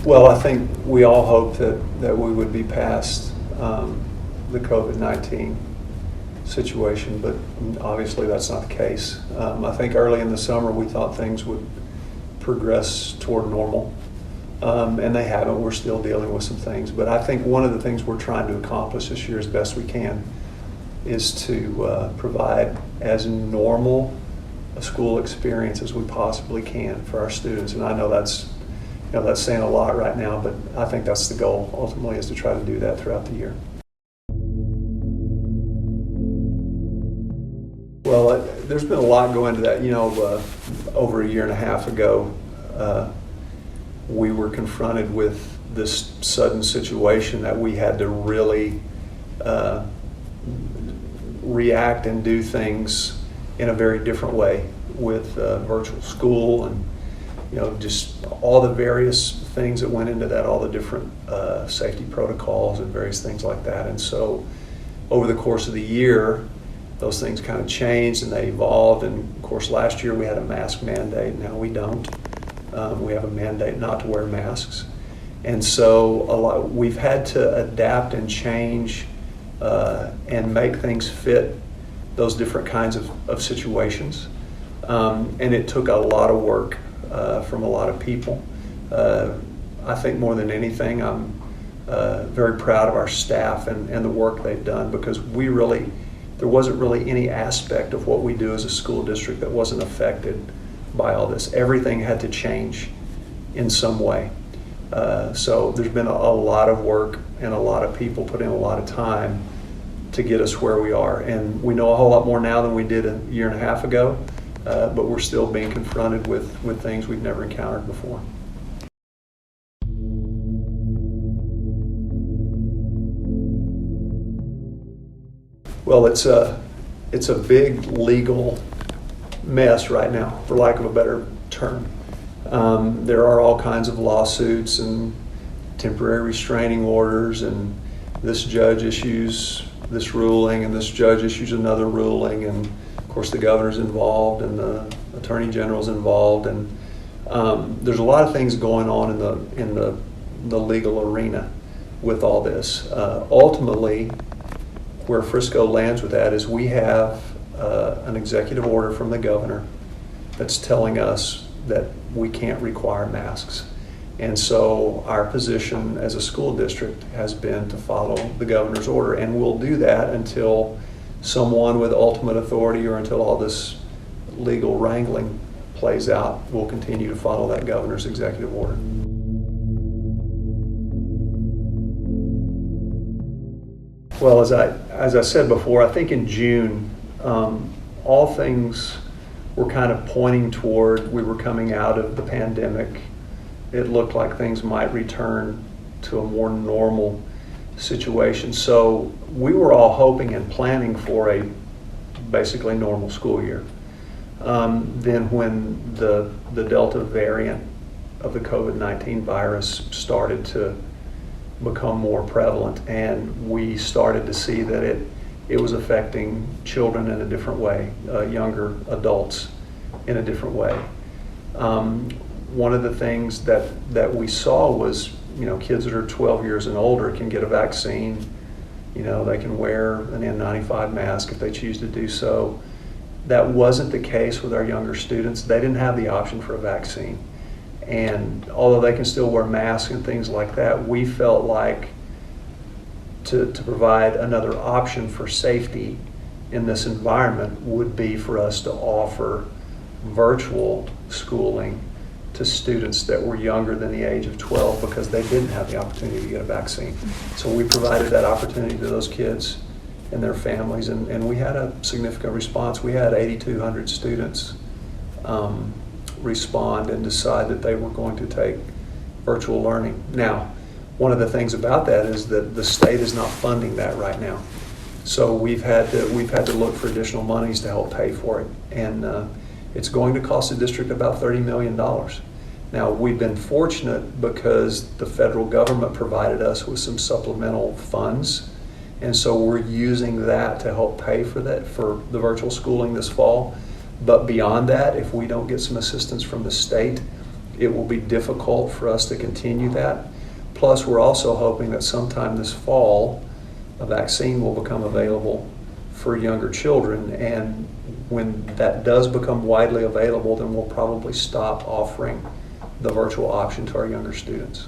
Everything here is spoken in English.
Well, I think we all hope that we would be past the COVID-19 situation, but obviously that's not the case. I think early in the summer we thought things would progress toward normal, and they haven't. We're still dealing with some things, but I think one of the things we're trying to accomplish this year as best we can is to provide as normal a school experience as we possibly can for our students. And I know that's saying a lot right now, but I think that's the goal ultimately, is to try to do that throughout the year. Well, there's been a lot go into that. Over a year and a half ago, we were confronted with this sudden situation that we had to really react and do things in a very different way with virtual school and just all the various things that went into that, all the different safety protocols and various things like that. And so over the course of the year, those things kind of changed and they evolved. And of course, last year we had a mask mandate. Now we don't. We have a mandate not to wear masks. And so we've had to adapt and change and make things fit those different kinds of situations. And it took a lot of work from a lot of people. I think more than anything, I'm very proud of our staff and the work they've done, because there wasn't really any aspect of what we do as a school district that wasn't affected by all this. Everything had to change in some way. So there's been a lot of work and a lot of people put in a lot of time to get us where we are. And we know a whole lot more now than we did a year and a half ago, but we're still being confronted with things we've never encountered before. Well, it's a big legal mess right now, for lack of a better term. There are all kinds of lawsuits and temporary restraining orders, and this judge issues this ruling and this judge issues another ruling, and of course the governor's involved and the attorney general's involved, and there's a lot of things going on in the legal arena with all this. Ultimately, where Frisco lands with that is we have an executive order from the governor that's telling us that we can't require masks. And so our position as a school district has been to follow the governor's order, and we'll do that until someone with ultimate authority or until all this legal wrangling plays out. We'll continue to follow that governor's executive order. Well, as I said before, I think in June, all things were kind of pointing toward we were coming out of the pandemic. It looked like things might return to a more normal situation. So we were all hoping and planning for a basically normal school year. Then when the Delta variant of the COVID-19 virus started to become more prevalent, and we started to see that it was affecting children in a different way, younger adults in a different way. One of the things that we saw was, kids that are 12 years and older can get a vaccine. They can wear an N95 mask if they choose to do so. That wasn't the case with our younger students. They didn't have the option for a vaccine. And although they can still wear masks and things like that, we felt like to provide another option for safety in this environment would be for us to offer virtual schooling to students that were younger than the age of 12, because they didn't have the opportunity to get a vaccine. So we provided that opportunity to those kids and their families, and we had a significant response. We had 8,200 students respond and decide that they were going to take virtual learning. Now, one of the things about that is that the state is not funding that right now. So we've had to look for additional monies to help pay for it, and it's going to cost the district about $30 million. Now, we've been fortunate because the federal government provided us with some supplemental funds, and so we're using that to help pay for the virtual schooling this fall. But beyond that, if we don't get some assistance from the state, it will be difficult for us to continue that. Plus, we're also hoping that sometime this fall, a vaccine will become available for younger children, and when that does become widely available, then we'll probably stop offering the virtual option to our younger students.